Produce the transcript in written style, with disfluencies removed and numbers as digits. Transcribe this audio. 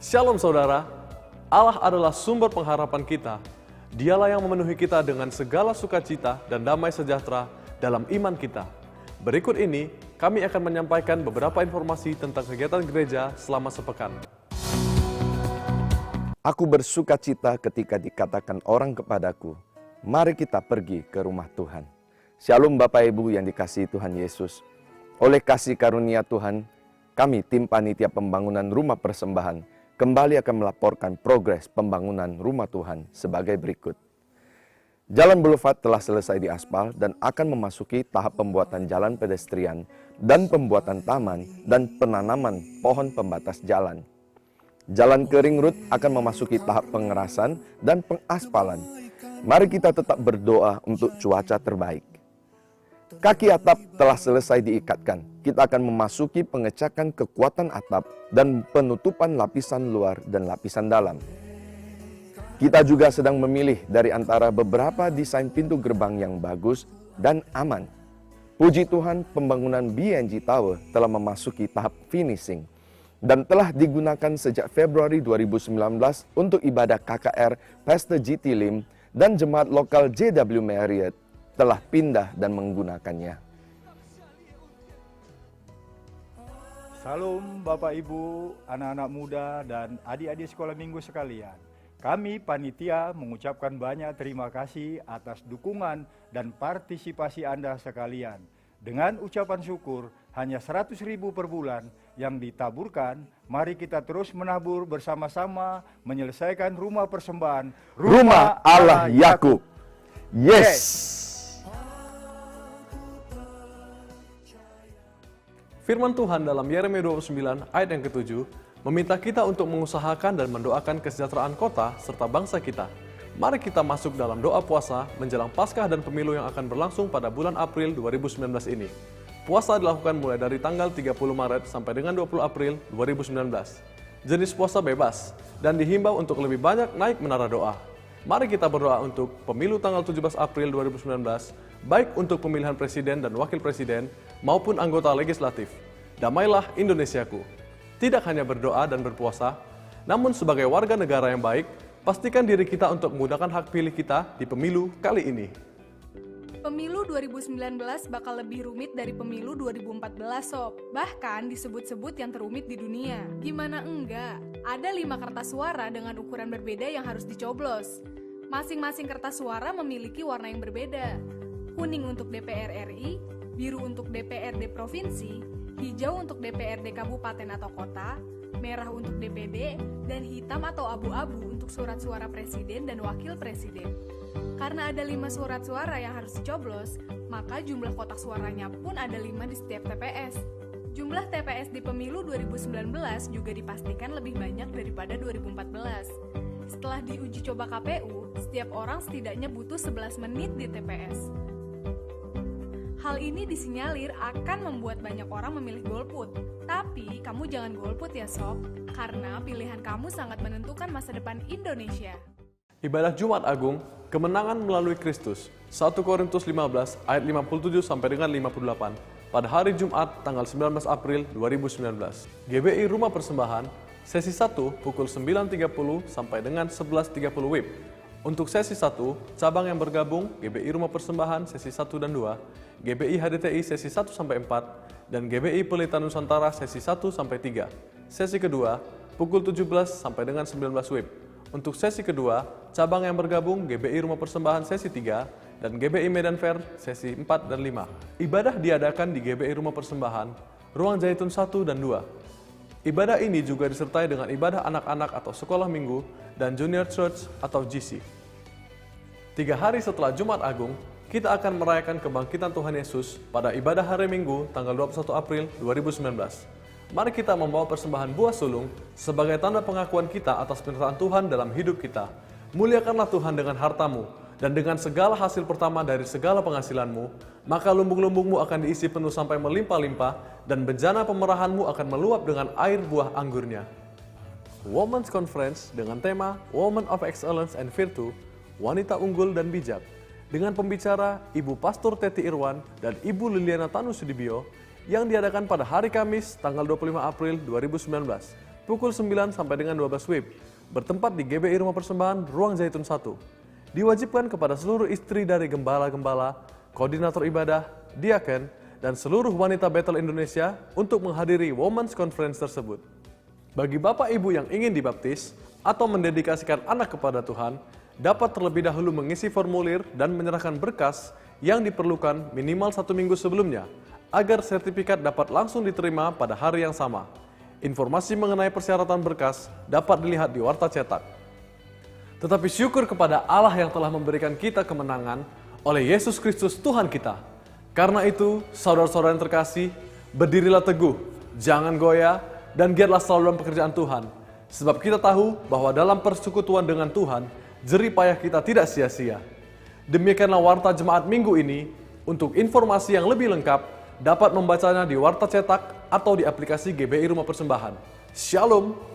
Shalom saudara, Allah adalah sumber pengharapan kita. Dialah yang memenuhi kita dengan segala sukacita dan damai sejahtera dalam iman kita. Berikut ini, kami akan menyampaikan beberapa informasi tentang kegiatan gereja selama sepekan. Aku bersuka cita ketika dikatakan orang kepadaku, mari kita pergi ke rumah Tuhan. Shalom Bapak Ibu yang dikasihi Tuhan Yesus. Oleh kasih karunia Tuhan, kami tim panitia pembangunan rumah persembahan kembali akan melaporkan progres pembangunan rumah Tuhan sebagai berikut. Jalan Boulevard telah selesai diaspal dan akan memasuki tahap pembuatan jalan pedestrian dan pembuatan taman dan penanaman pohon pembatas jalan. Jalan ke Ring Road akan memasuki tahap pengerasan dan pengaspalan. Mari kita tetap berdoa untuk cuaca terbaik. Kaki atap telah selesai diikatkan. Kita akan memasuki pengecekan kekuatan atap dan penutupan lapisan luar dan lapisan dalam. Kita juga sedang memilih dari antara beberapa desain pintu gerbang yang bagus dan aman. Puji Tuhan, pembangunan BNG Tower telah memasuki tahap finishing dan telah digunakan sejak Februari 2019 untuk ibadah KKR Pastor GT Lim dan jemaat lokal JW Marriott telah pindah dan menggunakannya. Salam Bapak Ibu, anak-anak muda dan adik-adik sekolah minggu sekalian. Kami panitia mengucapkan banyak terima kasih atas dukungan dan partisipasi Anda sekalian. Dengan ucapan syukur hanya 100.000 per bulan yang ditaburkan, mari kita terus menabur bersama-sama menyelesaikan rumah persembahan Rumah Allah Yakub. Yes! Firman Tuhan dalam Yeremia 29 ayat yang ke-7 meminta kita untuk mengusahakan dan mendoakan kesejahteraan kota serta bangsa kita. Mari kita masuk dalam doa puasa menjelang Paskah dan pemilu yang akan berlangsung pada bulan April 2019 ini. Puasa dilakukan mulai dari tanggal 30 Maret sampai dengan 20 April 2019. Jenis puasa bebas dan dihimbau untuk lebih banyak naik menara doa. Mari kita berdoa untuk pemilu tanggal 17 April 2019, baik untuk pemilihan presiden dan wakil presiden maupun anggota legislatif. Damailah Indonesiaku. Tidak hanya berdoa dan berpuasa, namun sebagai warga negara yang baik, pastikan diri kita untuk menggunakan hak pilih kita di pemilu kali ini. Pemilu 2019 bakal lebih rumit dari pemilu 2014 sob. Bahkan disebut-sebut yang terumit di dunia. Gimana enggak? Ada 5 kertas suara dengan ukuran berbeda yang harus dicoblos. Masing-masing kertas suara memiliki warna yang berbeda. Kuning untuk DPR RI, biru untuk DPRD Provinsi, hijau untuk DPRD Kabupaten atau Kota, merah untuk DPD, dan hitam atau abu-abu untuk surat suara Presiden dan Wakil Presiden. Karena ada 5 surat suara yang harus dicoblos, maka jumlah kotak suaranya pun ada 5 di setiap TPS. Jumlah TPS di pemilu 2019 juga dipastikan lebih banyak daripada 2014. Setelah diuji coba KPU, setiap orang setidaknya butuh 11 menit di TPS. Hal ini disinyalir akan membuat banyak orang memilih golput. Tapi kamu jangan golput ya sob, karena pilihan kamu sangat menentukan masa depan Indonesia. Ibadah Jumat Agung, kemenangan melalui Kristus. 1 Korintus 15 ayat 57 sampai dengan 58. Pada hari Jumat tanggal 19 April 2019. GBI Rumah Persembahan, sesi 1 pukul 9.30 sampai dengan 11.30 WIB. Untuk sesi 1, cabang yang bergabung GBI Rumah Persembahan sesi 1 dan 2, GBI HDTI sesi 1 sampai 4, dan GBI Pelita Nusantara sesi 1 sampai 3. Sesi kedua, pukul 17 sampai dengan 19 WIB. Untuk sesi kedua, cabang yang bergabung GBI Rumah Persembahan sesi 3 dan GBI Medan Fair sesi 4 dan 5. Ibadah diadakan di GBI Rumah Persembahan, Ruang Zaitun 1 dan 2. Ibadah ini juga disertai dengan ibadah anak-anak atau sekolah minggu dan Junior Church atau GC. 3 hari setelah Jumat Agung, kita akan merayakan kebangkitan Tuhan Yesus pada ibadah hari Minggu tanggal 21 April 2019. Mari kita membawa persembahan buah sulung sebagai tanda pengakuan kita atas penyertaan Tuhan dalam hidup kita. Muliakanlah Tuhan dengan hartamu dan dengan segala hasil pertama dari segala penghasilanmu, maka lumbung-lumbungmu akan diisi penuh sampai melimpah-limpah dan bejana pemerahanmu akan meluap dengan air buah anggurnya. Women's Conference dengan tema Women of Excellence and Virtue, Wanita Unggul dan Bijak, dengan pembicara Ibu Pastor Teti Irwan dan Ibu Liliana Tanu Sudibyo, yang diadakan pada hari Kamis tanggal 25 April 2019. pukul 9 sampai dengan 12 WIB, bertempat di GBI Rumah Persembahan Ruang Zaitun 1. Diwajibkan kepada seluruh istri dari gembala-gembala, koordinator ibadah, diaken, dan seluruh wanita Bethel Indonesia untuk menghadiri Women's Conference tersebut. Bagi bapak ibu yang ingin dibaptis atau mendedikasikan anak kepada Tuhan, dapat terlebih dahulu mengisi formulir dan menyerahkan berkas yang diperlukan minimal 1 minggu sebelumnya, agar sertifikat dapat langsung diterima pada hari yang sama. Informasi mengenai persyaratan berkas dapat dilihat di Warta Cetak. Tetapi syukur kepada Allah yang telah memberikan kita kemenangan oleh Yesus Kristus Tuhan kita. Karena itu, saudara-saudara yang terkasih, berdirilah teguh, jangan goyah, dan giatlah selalu dalam pekerjaan Tuhan. Sebab kita tahu bahwa dalam persekutuan dengan Tuhan, jerih payah kita tidak sia-sia. Demikianlah Warta Jemaat minggu ini. Untuk informasi yang lebih lengkap, dapat membacanya di Warta Cetak atau di aplikasi GBI Rumah Persembahan. Shalom.